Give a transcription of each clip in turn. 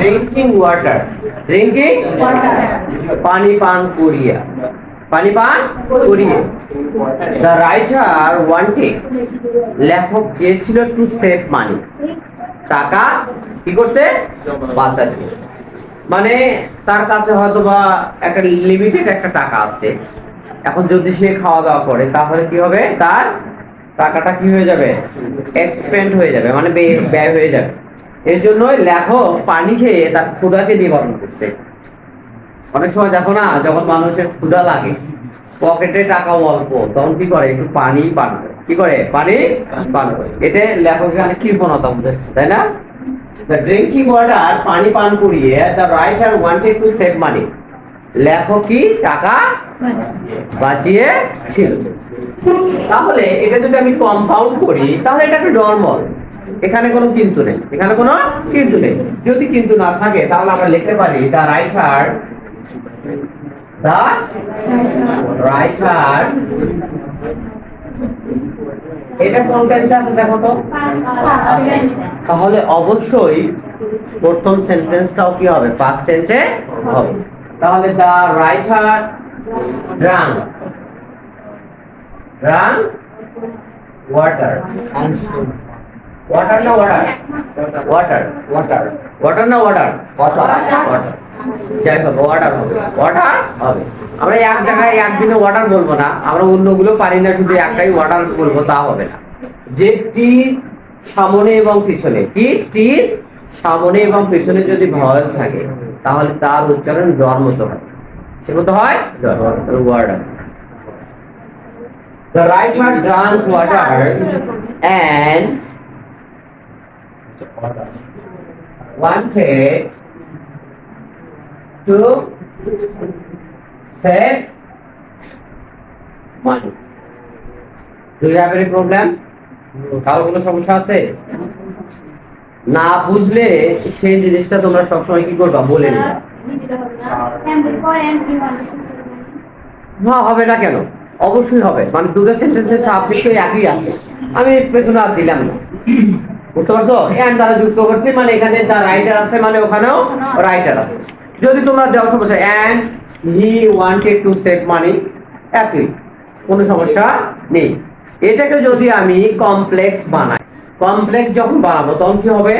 Drinking water, drinking পানি পান করিয়া, পানি পান করিয়ে। দ্য রাইটার ওয়ান্টেড, লেখক চেয়েছিল টু সেভ মানি, টাকা কি করতে, বাঁচাতে। মানে তার কাছে হয়তো বা একটা লিমিটেড একটা টাকা আছে, এখন যদি সে খাওয়া দাওয়া করে তাহলে কি হবে, তার টাকাটা কি হয়ে যাবে, এক্সপেন্ড হয়ে যাবে, মানে ব্যয় হয়ে যাবে। এর জন্য লেখক পানি খেয়ে তার ক্ষুধাকে নিবারণ করছে। অনেক সময় দেখো না, যখন মানুষের ক্ষুধা লাগে, পকেটে টাকা অল্প, তখন কি করে, একটু পানি পান করে। কি করে, পানি পান করে। এটা লেখক এখানে কৃপণতা বুঝাচ্ছে, তাই না? The drinking water, পানি পান করিয়ে, the writer wanted to save money, লেখক কি টাকা বাঁচিয়ে ছিল। তাহলে এটা যদি আমি কম্পাউন্ড করি, তাহলে এটা একটা নরমাল, এখানে কোনো কিন্তু নেই, এখানে কোনো কিন্তু নেই। যদি কিন্তু না থাকে তাহলে আমরা লিখতে পারি the writer এটা কোন টেন্সে আছে দেখো তো। তাহলে অবশ্যই প্রথম সেন্টেন্সটাও কি হবে, পাস্ট টেন্সে হবে। তাহলে the writer drank water, water না water, water না water, যাই হোক ওয়াটার হবে, ওয়াটার হবে। আমরা এক জায়গায় একদিনে ওয়াটার বলবো না, আমরা অন্যগুলো পারি না, শুধু একটাই ওয়াটার বলবো, তা হবে না। যে টির সামনে এবং পিছনে, কি টির সামনে এবং পিছনে যদি ভয়েল থাকে তাহলে তার উচ্চারণ জ্বর মতো হয়, সে মতো হয় water. The writer drank water and wanted to save money. Do you have any problem? কারো কোনো সমস্যা আছে? না বুঝলে সেই জিনিসটা তোমরা সবসময় কি করবা, বলে নিবা। না হবে না কেন, অবশ্যই হবে, মানে দুটো সেন্টেন্সের সাবজেক্ট একই আছে, আমি পেছনে আর দিলাম না, বুঝতে পারছো? এন্ড দ্বারা যুক্ত করছি, মানে এখানে দা রাইটার আছে, মানে ওখানেও রাইটার আছে। যদি তোমরা দেওয়ার সমস্যা and he wanted to save money, একই, কোনো সমস্যা নেই। এটাকে যদি আমি কমপ্লেক্স বানাই, কমপ্লেক্স যখন বানাবো তখন কি হবে,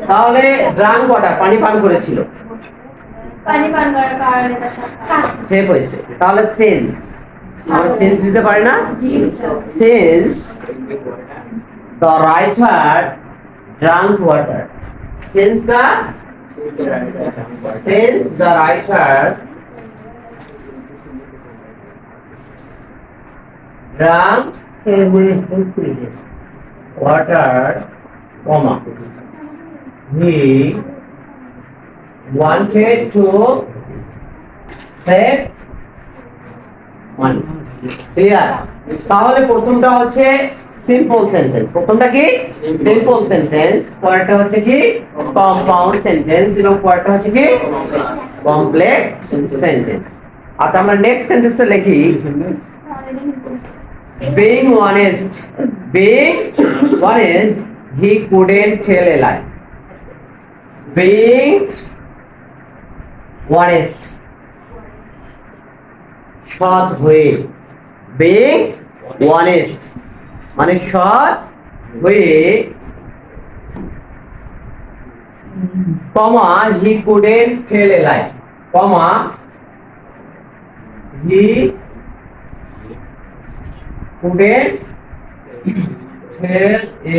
তাহলে ড্রাঙ্ক ওয়াটার পানি পান করেছিল, পানি পান করার কারণে সেভ হয়েছে। তাহলে সেন্স, আমরা সেন্স দিতে পারি না, sense the writer drank water, since the writer drank water, comma, he wanted to save money. Clear? তাহলে প্রথমটা হচ্ছে সিম্পল সেন্টেন্স, প্রথমটা কি সিম্পল সেন্টেন্স, পরেরটা হচ্ছে কি কম্পাউন্ড সেন্টেন্স, এবং পরেরটা হচ্ছে কি কমপ্লেক্স সেন্টেন্স। আচ্ছা আমরা নেক্সট সেন্টেন্সটা লিখি, being honest, he couldn't tell a lie. Being honest, সৎ হয়ে, being honest মানে সৎ হয়ে, কমা he couldn't tell a lie, comma he couldn't tell a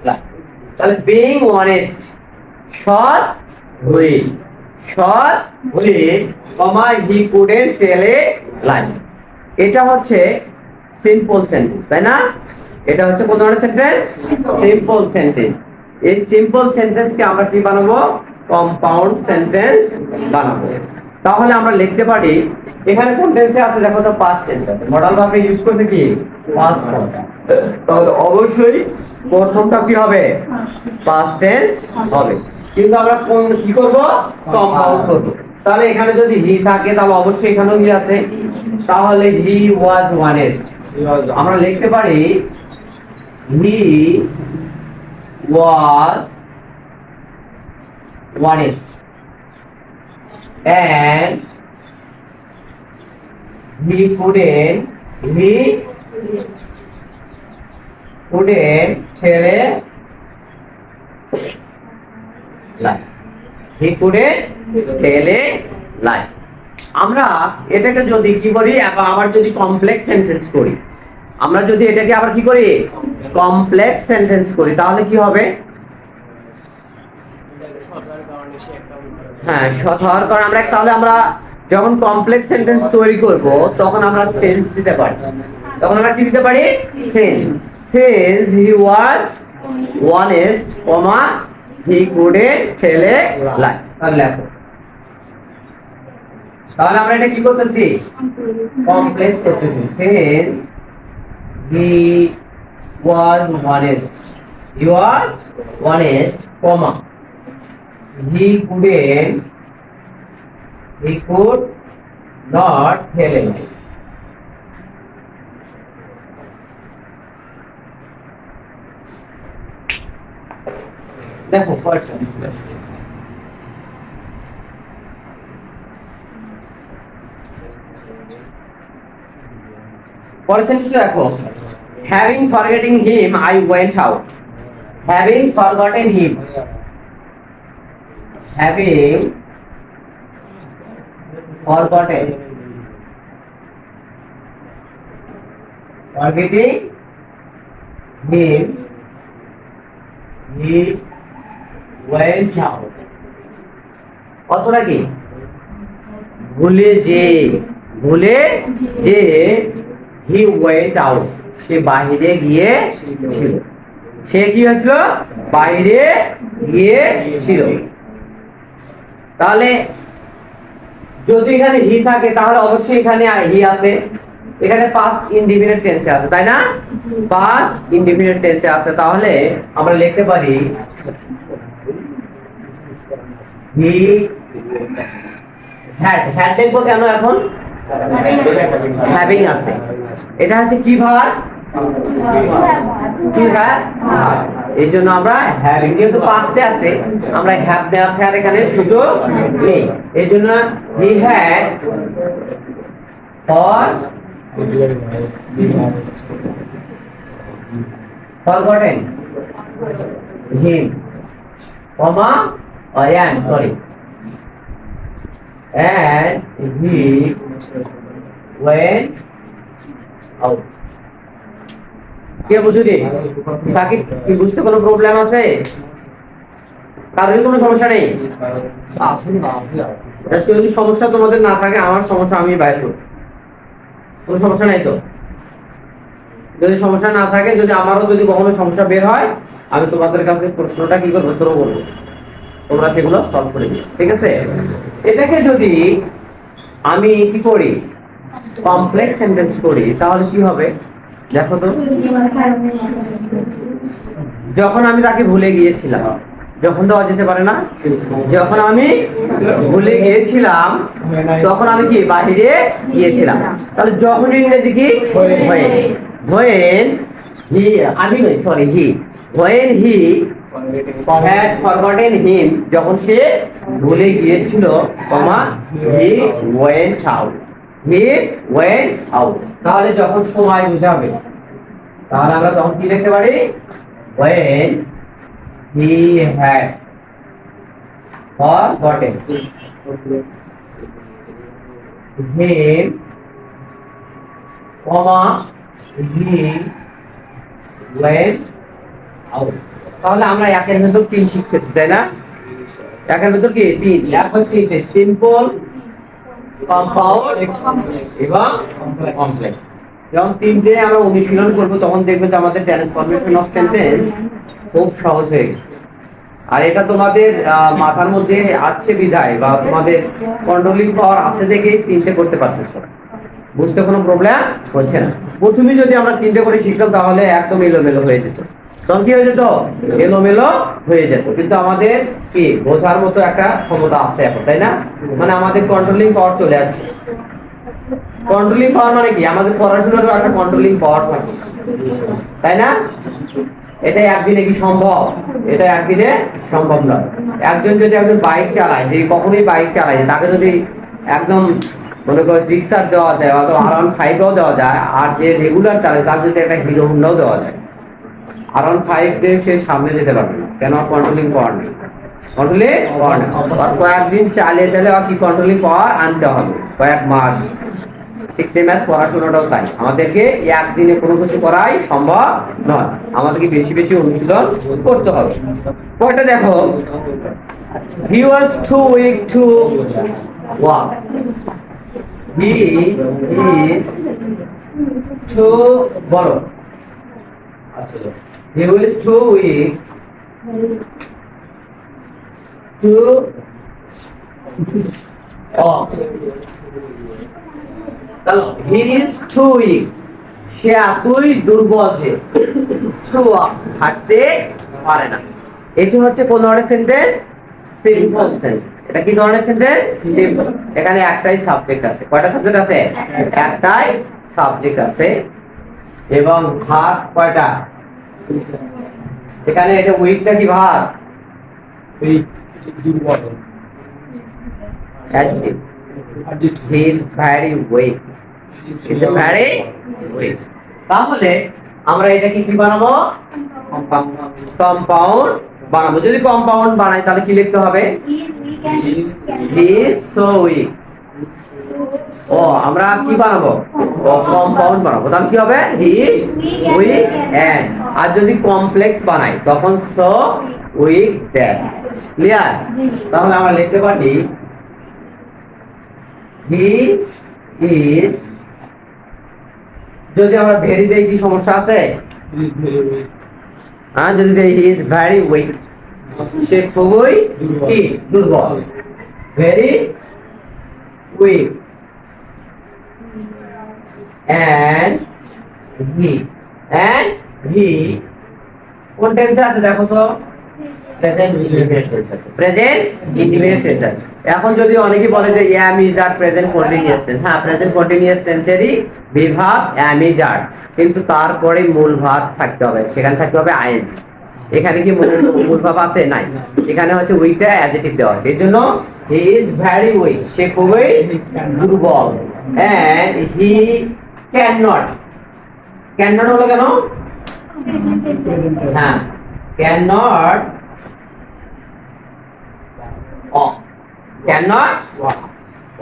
lie। তাহলে being honest সৎ হয়ে, সৎ হয়ে, কমা he couldn't tell a lie, এটা হচ্ছে সিম্পল সেন্টেন্স, তাই না? এটা হচ্ছে কোন ধরনের সেন্টেন্স, সিম্পল সেন্টেন্স। এই সিম্পল সেন্টেন্সকে আমরা কি বানাবো, কম্পাউন্ড সেন্টেন্স বানাবো। তাহলে আমরা লিখতে পারি, এখানে কোন টেন্সে আছে দেখো তো, পাস্ট টেন্স আছে, মডাল ভার্ব ইউজ করছে কি পাস্ট ফর্ম, তাহলে অবশ্যই প্রথমটা কি হবে, পাস্ট টেন্স হবে। কিন্তু আমরা কোন কি করব, কম্পাউন্ড করব। তাহলে এখানে যদি হি থাকে তাহলে অবশ্যই এখানেও হি আছে, তাহলে হি ওয়াজ অনেস্ট, আমরা লিখতে পারি he was honest and he couldn't tell a lie. He couldn't tell a lie. আমরা এটাকে যদি কি করি, আবার যদি কমপ্লেক্স সেন্টেন্স করি, আমরা যদি এটাকে আবার কি করি, কমপ্লেক্স সেন্টেন্স করি, তাহলে কি হবে? হ্যাঁ, শর্ট হওয়ার কারণে আমরা তাহলে আমরা যখন কমপ্লেক্স সেন্টেন্স তৈরি করব তখন আমরা সেন্স দিতে পারি। তখন আমরা কি দিতে পারি? Sense. Sense he was honest, comma he couldn't tell a lie. তাহলে লেখো। তাহলে আমরা এটা কি করতেছি? কমপ্লেক্স করতেছি। Sense he was honest, comma he could not tell a lie. দেখো পড়ছো, পরের সেন্টেন্স দেখো। Having forgetting him, I went out. Having forgotten him. Having forgotten. Forgetting him, he went out. অতটা কি? ভুলে যে he went out, সে বাইরে গিয়েছিল। সে কি হয়েছিল? বাইরে গিয়েছিল। তাহলে যদি এখানে হি থাকে তাহলে অবশ্যই এখানে হি আছে। এখানে পাস্ট ইনডিফিনিট টেন্সে আছে, তাই না? পাস্ট ইনডিফিনিট টেন্সে আছে। তাহলে আমরা লিখতে পারি হি হ্যাড দেখবো কেন এখন? হ্যাভিং আছে। এটা হচ্ছে কি ভার? To have. এই জন্য আমরা হ্যাভিং, যেহেতু পাস্টে আছে আমরা হ্যাভ দেওয়ার এখানে সুযোগ নেই। এই জন্য he had forgotten him, comma and sorry, and he went out. কে বুঝলি? সাকিব, কি বুঝতে কোনো প্রবলেম আছে? কারোর কোনো সমস্যা নেই? যদি সমস্যা তোমাদের না থাকে, আমার সমস্যা আমি বাইর করব, কোনো সমস্যা নাই তো? যদি সমস্যা না থাকে, যদি আমারও যদি কখনো সমস্যা বের হয়, আমি তোমাদের কাছে প্রশ্নটা কি করবো, উত্তর বলবো, তোমরা সেগুলো সলভ করে দিও, ঠিক আছে? এটাকে যদি আমি কি করি, কমপ্লেক্স সেন্টেন্স করি, তাহলে কি হবে দেখো তো। যখন আমি তাকে ভুলে গিয়েছিলাম, যখন দেওয়া যেতে পারে না? যখন আমি ভুলে গিয়েছিলাম তখন আমি কি বাইরে গিয়েছিলাম। তাহলে যখন ইংরেজি কি? when he, আমি নই sorry, he, when he had forgotten him, যখন সে ভুলে গিয়েছিল, কমা he went out, তাহলে যখন সময় বোঝাবে তাহলে আমরা তখন কি লিখতে পারি? when he had forgotten him, comma he went out. তাহলে আমরা একের ভেতর তিন শিখতেছি, তাই না? একের ভেতর কি তিন? তিনটে, সিম্পল, কম্পাউন্ড এবং কমপ্লেক্স। যখন তিনটে আমরা অনুশীলন করবো তখন দেখবে যে আমাদের ট্রান্সফরমেশন অফ সেন্টেন্স খুব সহজ হয়ে গেছে। আর এটা তোমাদের মাথার মধ্যে আছে বিধায়, বা তোমাদের কন্ট্রোলিং পাওয়ার আছে দেখেই তিনটে করতে পারতেছো, বুঝতে কোনো প্রবলেম হচ্ছে না। প্রথমে যদি আমরা তিনটে করে শিখতাম তাহলে একদম এলোমেলো হয়ে যেত। তখন কি হয়ে যেত? এলোমেলো হয়ে যেত। কিন্তু আমাদের কি বোঝার মতো একটা ক্ষমতা আছে এখন, তাই না? মানে আমাদের কন্ট্রোলিং পাওয়ার চলে যাচ্ছে। কন্ট্রোলিং পাওয়ার মানে কি? আমাদের পড়াশোনারও একটা কন্ট্রোলিং পাওয়ার থাকে। তাই না? এটা একদিনে কি সম্ভব? এটা একদিনে সম্ভব নয়। একজন যদি একজন বাইক চালায়, যে কখনোই বাইক চালায়, তাকে যদি একদম মনে করো জিক্সার দেওয়া যায় অথবা R15 দেওয়া যায়, আর যে রেগুলার চালায় তার যদি একটা হিরো হুন্ডাও দেওয়া যায়, R15 দিয়ে সে সামনে যেতে পারবে না, কেন? কন্ট্রোলিং পাওয়ার নেই। কন্ট্রোলিং পাওয়ার নেই। আর কয়েকদিন চালিয়ে চালিয়ে আর কি কন্ট্রোলিং পাওয়ার আনতে হবে, কয়েক মাস। ঠিক সেম অ্যাজ পড়াশোনাটাও তাই, আমাদেরকে একদিনে কোনো কিছু করাই সম্ভব নয়, আমাদেরকে বেশি বেশি অনুশীলন করতে হবে। পরেরটা দেখো, he was too weak to walk. He is too বলো, he was too weak to walk. তাহলে he is too weak, সে এতই দুর্বল যে to walk, হাঁটতে পারে না। এটি হচ্ছে কোন ধরনের সেন্টেন্স? Simple sentence. এটা কি ধরনের সেন্টেন্স? সিম্পল। এখানে একটাই সাবজেক্ট আছে। কয়টা সাবজেক্ট আছে? একটাই সাবজেক্ট আছে এবং ভার্ব কয়টা? এখানে এটা উইকটা কি ভার্ব? উইক দুর্বল। Adjective. He is very weak. He is very weak. তাহলে আমরা এটাকে কি বানাবো? কম্পাউন্ড বানাবো। যদি কম্পাউন্ড বানাই তাহলে কি লিখতে হবে? He is so weak. ও আমরা কি বানাবো? কম্পাউন্ড বানাবো। তাহলে কি হবে? He is weak and, আর যদি কমপ্লেক্স বানাই তখন so weak that। ক্লিয়ার? তাহলে আমরা লিখতে পারি he is, যদি আমরা ভেরি দেই কি সমস্যা আছে? হ্যাঁ, যদি দেই he is very weak, সে খুবই কি দুর্বল, very weak, and he কোন টেন্সে আছে দেখো তো? প্রেজেন্ট ইনডিফিনিট টেন্স আছে। প্রেজেন্ট ইনডিফিনিট টেন্স আছে। এখন যদি অনেকেই বলে যে am is আর প্রেজেন্ট কন্টিনিউয়াস টেন্স, হ্যাঁ প্রেজেন্ট কন্টিনিউয়াস টেন্সেরই বিভাগ am is are, কিন্তু তারপরে মূল ভাব থাকতে হবে, সেখানে থাকতে হবে ing। এখানে কি মূল ভাব আছে? নাই। এখানে হচ্ছে উইকটা অ্যাডজেক্টিভ দেওয়া আছে। এজন্য he is very weak, সে খুবই দুর্বল, and he cannot হলো কেন? হ্যাঁ cannot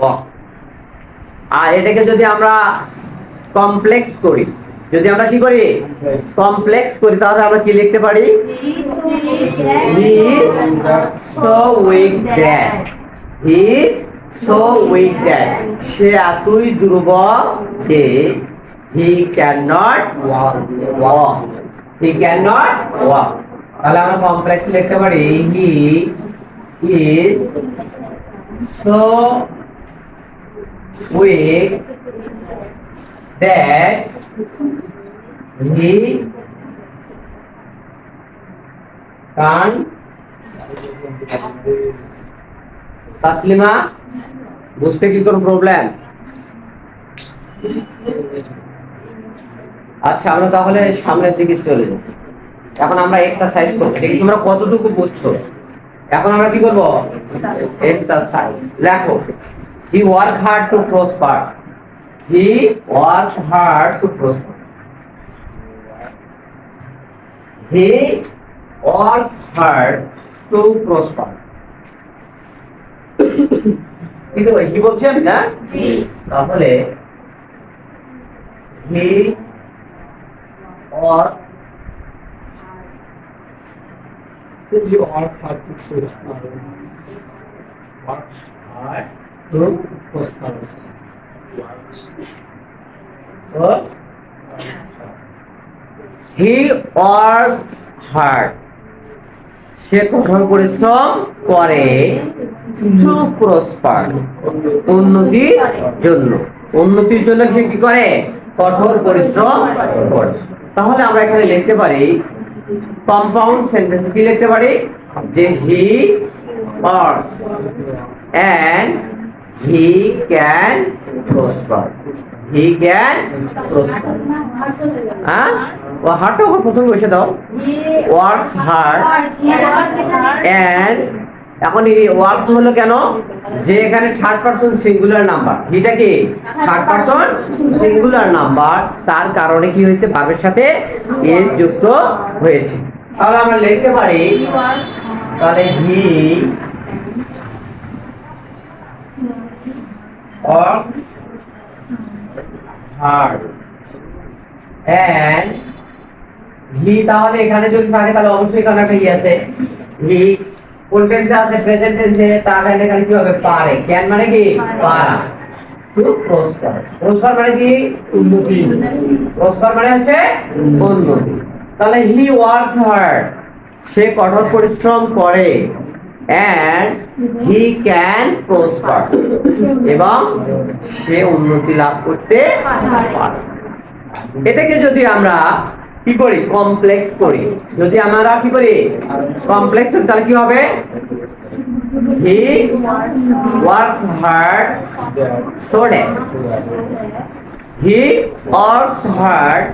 walk, আর এটাকে যদি আমরা কমপ্লেক্স করি, যদি আমরা কি করি কমপ্লেক্স করি, তাহলে আমরা কি লিখতে পারি? he is so weak that, he is so weak that, সে এতই দুর্বল যে he cannot walk, he cannot walk। তাহলে আমরা কমপ্লেক্স লিখতে পারি he is so weak that he can't। Taslima, বুঝতে কি কোনো প্রবলেম? আচ্ছা, আমরা তাহলে সামনের দিকে চলে যাই। এখন আমরা এক্সারসাইজ করব, দেখি তোমরা কতটুকু বুঝছো। এখন আমরা কি করব? এক্সারসাইজ। লেখো, he worked hard to prosper, he worked hard to prosper, he worked hard to prosper। কি বলছি আমি না? তাহলে he worked You are hard to prosper. Works hard to prosper. so he works hard, সে কঠোর পরিশ্রম করে to prosper, উন্নতির জন্য। উন্নতির জন্য সে কি করে? কঠোর পরিশ্রম করে। তাহলে আমরা এখানে লিখতে পারি কম্পাউন্ড সেন্টেন্স, কি লিখতে পারি? যে he works and he can prosper, he can prosper. হ্যাঁ, ও হার্টও প্রথমে বসে দাও, ওয়ার্কস হার্ড অ্যান্ড, এখন এই ওয়ার্কস হলো কেন, যে এখানে থার্ড পারসন সিঙ্গুলার নাম্বার, এটা কি থার্ড পারসন সিঙ্গুলার নাম্বার, তার কারণে কি হয়েছে, ভার্বের সাথে এর যুক্ত হয়েছে। তাহলে আমরা লিখতে পারি, তাহলে হি ওয়ার্কস হার্ড অ্যান্ড হি, তাহলে এখানে যদি থাকে তাহলে অবশ্যই এখানে একটা ই আছে, হি ফুল টেন্সে আছে, প্রেজেন্ট টেন্সে, তাহলে এখানে কি হবে, পারে। ক্যান মানে কি, পারা। টু প্রসপার, প্রসপার মানে কি, উন্নতি। প্রসপার মানে হচ্ছে উন্নতি। তাহলে হি ওয়ার্কস হার্ড, সে কঠোর পরিশ্রম করে, এন্ড হি ক্যান প্রসপার, এবং সে উন্নতি লাভ করতে পারে। এটাকে যদি আমরা কি করি, কমপ্লেক্স করি, যদি আমরা কি করি কমপ্লেক্স করি, তাহলে কি হবে, he works hard so that, he works hard,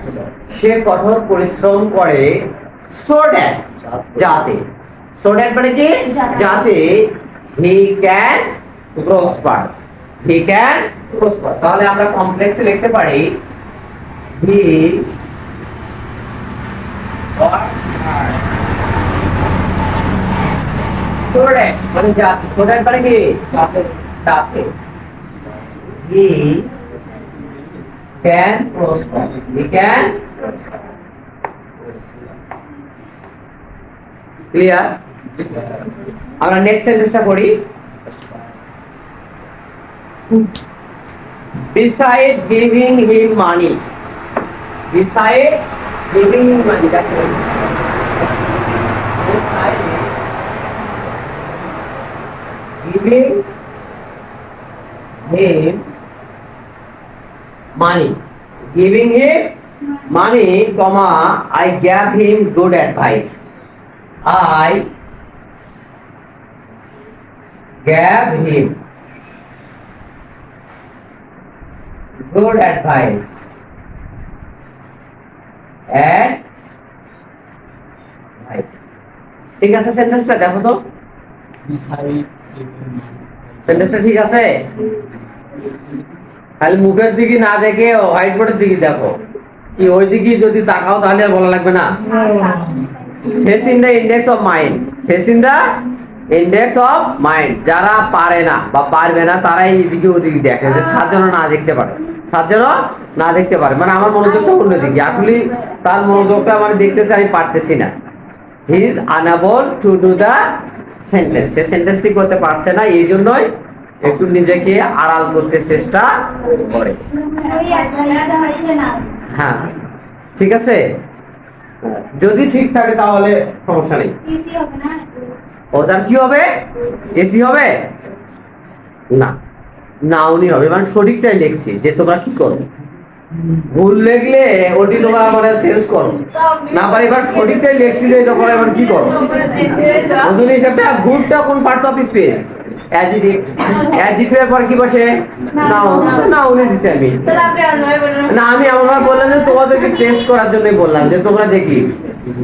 সে কঠোর পরিশ্রম করে, সো দ্যাট, যাতে, সো দ্যাট মানে কি, যাতে he can prosper, he can prosper. তাহলে আমরা কমপ্লেক্সে লিখতে পারি, হি works hard so that, মানে যাতে, so that মানে কি, যাতে he can prosper, he can clear। আমরা নেক্সট সেন্টেন্সটা পড়ি, beside giving him money, beside giving him money, that's right, beside giving him money, giving him money, comma, I gave him good advice, I gave him good advice and nice। ঠিক আছে, সেন্টেন্সটা দেখো তো, সেন্টেন্সটা ঠিক আছে, খালি মুখের দিকে না দেখে হোয়াইট বোর্ডের দিকে দেখো, কি ওই দিকে যদি তাকাও তাহলে আর বলা লাগবে না। Face in the index of mind, face in the index of mind, যারা পারে না বা পারবে না তারাই এদিকে ওদিকে দেখে, যে সাত যেন না দেখতে পারে, সাত যেন না দেখতে পারে, মানে আমার মনোযোগটা অন্যদিকে, আসলে তার মনোযোগটা মানে দেখতেছে, আমি পারতেছি না, he is unable to do the sentence, সে সেন্টেন্সটি করতে পারছে না, এই জন্যই একটু নিজেকে আড়াল করতে চেষ্টা করে। হ্যাঁ ঠিক আছে, যদি ঠিক থাকে তাহলে সমস্যা নেই। ওটার কি হবে, এসি হবে না, নাউনি হবে, মানে সঠিকটাই লিখছি, যে তোমরা কি করো, ভুল লিখলে ওটি তোমরা মানে চেঞ্জ করো, না পারে এবার সঠিকটাই লিখছি, যে তোমরা এবার কি করো, নতুন হিসাবটা গুডটা কোন পার্টস অফ স্পেস, অ্যাডজেক্টিভ, অ্যাডজেক্টিভের পর কি বসে, নাউন, নাউনি দিছি আমি না, আমি এমনভাবে বললাম যে তোমাদেরকে টেস্ট করার জন্যই বললাম, যে তোমরা দেখি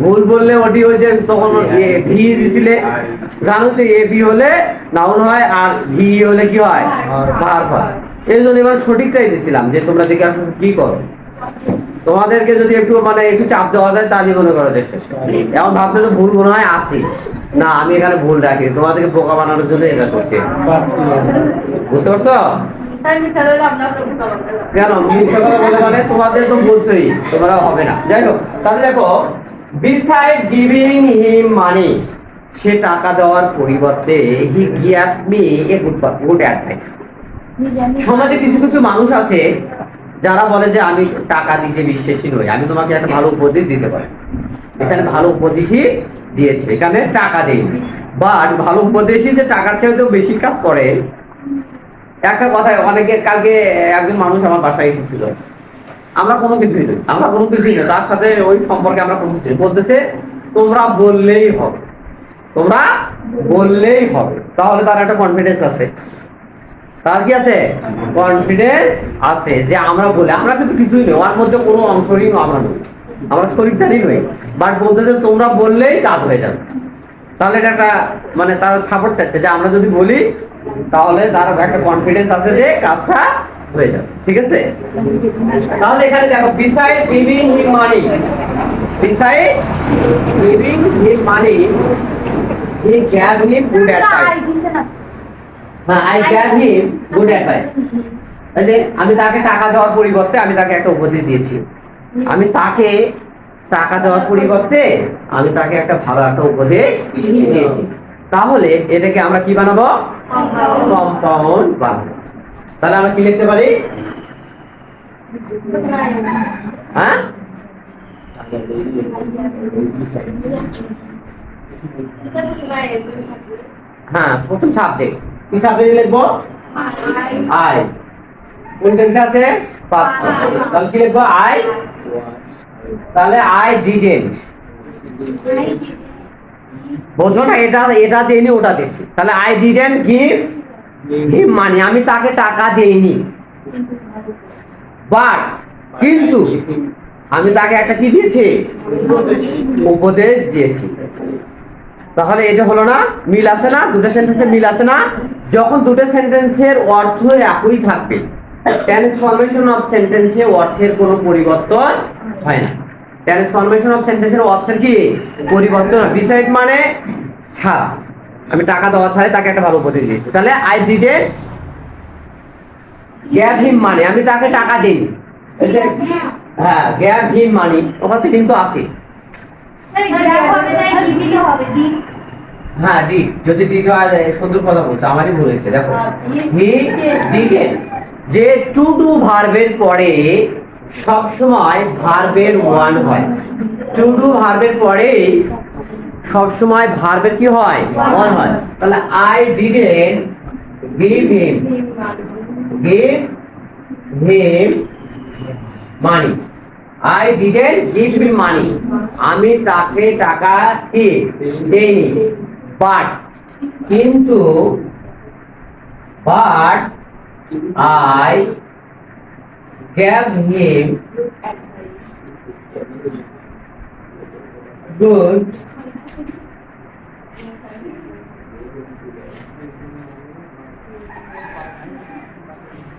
ভুল বললে ওটি ওই যে তখন ভি দিছিলে, জানো তো এ বি হলে নাউন হয় আর ভি হলে কি হয়, ভার্ব হয়, এই জন্য এবার সঠিকটাই দিছিলাম, যে তোমরা দেখে আসলে কি করো, তোমাদেরকে যদি একটু মানে একটু চাপ দেওয়া যায় তাহলে মনে করো যে শেষ, এমন ভাবতে তো ভুল মনে হয় আসি না, আমি এখানে ভুল রাখি, তোমাদেরকে বোকা বানানোর জন্য এটা করছি, বুঝতে পারছো? কেন মিথ্যা কথা বলে, মানে তোমাদের তো বলছোই, তোমরা হবে না, যাই হোক, তাহলে দেখো, beside giving him money, সে টাকা দেওয়ার পরিবর্তে he gave me a good advice। সমাজে কিছু কিছু মানুষ আছে যারা বলে যে আমি টাকা দিতে বিশ্বাসী নই, আমি তোমাকে একটা ভালো উপদেশ দিতে পারি, এখানে ভালো উপদেশই দিয়েছে, এখানে টাকা দেই, বাট ভালো উপদেশই যে টাকার চাইতেও বেশি কাজ করে। একটা কথা, অনেকে কালকে একজন মানুষ আমার বাসায় এসেছিল, আমরা কোনো কিছুই নই, আমরা কোনো কিছুই নই, তার সাথে ওই সম্পর্কে আমরা কোনো কিছুই, বলতেছে তোমরা বললেই হবে, তোমরা বললেই হবে, তাহলে তার একটা কনফিডেন্স আছে, তার কি আছে? কনফিডেন্স আছে যে আমরা বলি, আমরা কিন্তু কিছুই নই, ওর মধ্যে কোনো অংশই আমরা নই, আমরা শরীরটারই নই, বাট বলতেছে তোমরা বললেই কাজ হয়ে যাবে। তাহলে এটা একটা মানে তার সাপোর্ট চাচ্ছে যে আমরা যদি বলি তাহলে তার একটা কনফিডেন্স আছে যে কাজটা হয়ে যাবে। ঠিক আছে, তাহলে এখানে দেখো beside giving him money, beside giving him money he gave him good advice. হ্যাঁ, I gave him good advice. এই যে আমি তাকে টাকা দেওয়ার পরিবর্তে আমি তাকে একটা উপদেশ দিয়েছি, আমি তাকে টাকা দেওয়ার পরিবর্তে আমি তাকে একটা ভালো একটা উপদেশ দিয়েছি। তাহলে এটাকে আমরা কি বানাবো? কম্পাউন্ড বানাবো। তাহলে আমরা কি লিখতে পারি? হ্যাঁ, হ্যাঁ, প্রথম সাবজেক্ট কি সাবজেক্ট লিখবো? আই। কোন টেন্সে আছে? পাস্ট। তাহলে কি লিখবো? আই। তাহলে আই ডিডেন্ট, বোঝো না? এটা দেইনি, ওটা দিছি। তাহলে I didn't give him money, আমি তাকে টাকা দেইনি, বাট কিন্তু আমি তাকে একটা কি দিয়েছি? উপদেশ দিয়েছি। তাহলে এটা হলো না? মিল আছে না? দুটো সেন্টেন্সে মিল আছে না? যখন দুটো সেন্টেন্সের অর্থ একই থাকবে, ট্রান্সফরমেশন অফ সেন্টেন্সে অর্থের কোনো পরিবর্তন হয় না। ট্রান্সফরমেশন অফ সেন্টেন্সের অর্থের কি পরিবর্তন হয়? বিসাইড মানে ছাড়া, আমি টাকা দেওয়া ছাড়াই তাকে একটা ভালো উপদেশ দিয়েছি। তাহলে I didn't gave him money, আমি তাকে টাকা দিইনি। হ্যাঁ, গেভ হিম মানি, ওখানে কিন্তু আছে। হ্যাঁ, ডিড, যদি ডিড হয় সুন্দর কথা বলছো, আমারই ভুল হয়েছে। দেখো হি ডিডন্ট, যে টু ডু ভার্বের পরে সব সময় ভার্বের ওয়ান হয়। টু ডু ভার্বের পরে সব সময় ভার্বের কি হয়? ওয়ান হয়। তাহলে I didn't give him money, I didn't give him money, আমি তাকে টাকা কি দেইনি, বাট কিন্তু but I gave him good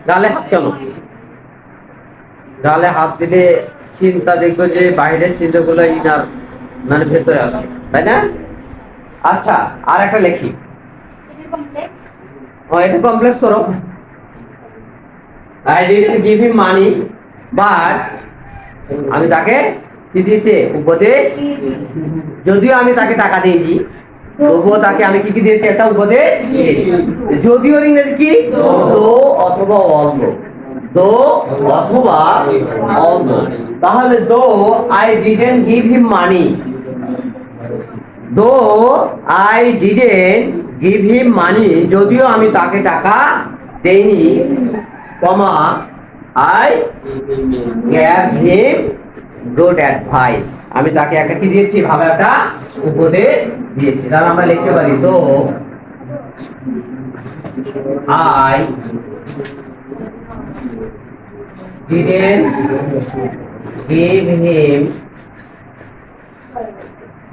গালে হাত কেন? গালে হাত দিলে চিন্তা দেখবো যে বাইরের চিন্তাগুলো ইনার মানে ভেতরে আসে, তাই না? আচ্ছা, আর একটা লেখি, এটা কমপ্লেক্স করো। I didn't give him money, but আমি তাকে কি দিয়েছি? উপদেশ। যদিও আমি তাকে টাকা দিইনি, তবুও তাকে আমি কি দিয়েছি? একটা উপদেশ দিয়েছি। যদিও ইংরেজি কি? দো অথবা অলদো, দো অথবা অলদো। তাহলে though I didn't give him money, though I didn't give him money, যদিও আমি তাকে টাকা দেইনি, comma I gave him good advice, আমি তাকে একটা কি দিয়েছি? ভালো একটা উপদেশ দিয়েছি। তাহলে আমরা লিখতে পারি তো I didn't give him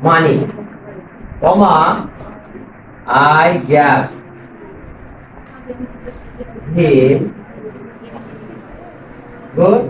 money, comma I gave him good